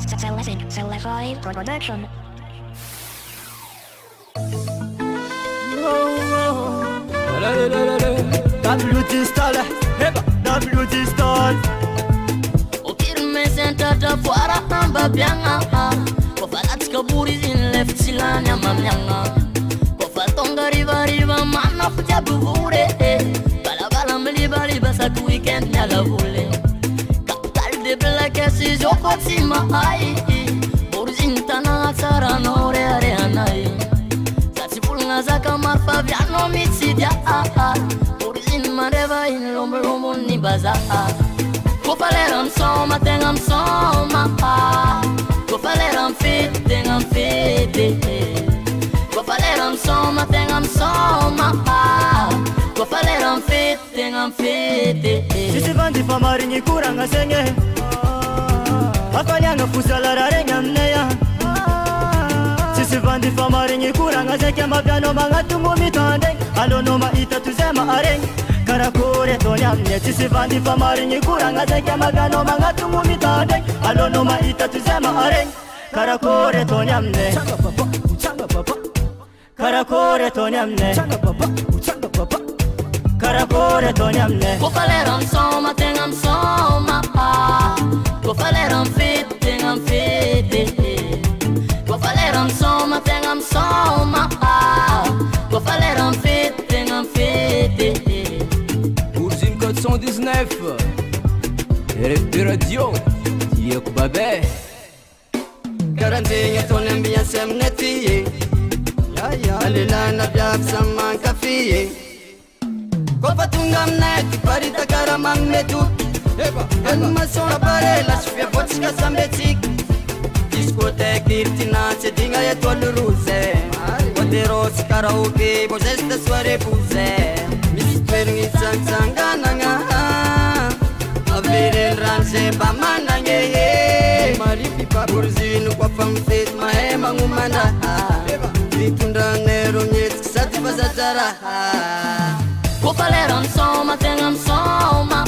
Cell Production. WD Style, WD Style. O kirme sentata fuara amba bianga. Ko falat kaburi in left silanya mamyanga. Ko faltonga riva mana fuja buvure. Bala bala mliba liba sa weekend nyala vule. Capital de black si joko sima ai. Borzin tana sara nore are anai. Sasi pulnga zaka marfa viano mitsidia. Borzin mareva in lombo ni baza. Go faleram soma tengam soma. Go faleram fit tengam fit. Go faleram soma tengam soma. Go faleram fit tengam fit. Sisi vandi famaringi kuranga senge. Afanyanga fusala rengam neya. Sisi vandi famaringi kuranga senge mabiano mangatungu mitande. Alono maita tuzema areng. Karakore tonyamne sisi vandi famaringi kuranga senge mabiano mangatungu mitande. Alono maita tuzema areng. Karakore tonyamne. Karakore tonyamne. Karakore tonyamne. Go faleram soma tengam soma. Go faleram fit tengam fit. Go faleram soma tengam soma. Go faleram fit tengam fit. Bourgine code 119 RFP radio Diego Babé. Garantinha ton ambiance amnetiye. Alilana biab saman kafiye. Kopa tungam net parita karamang metu. Animação aparelha chufia vodka sambetik. Discoteca irtina se dinga e tolo ruse. Poderos karaoke bojesta soare buze. Misperingi sanganga. Averel ranse bamanange. Maripi pa burzinu kwa famfet mahema ngumana. Vitunda nero nyet sati bazatara. Go faleram soma tengam soma.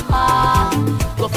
Go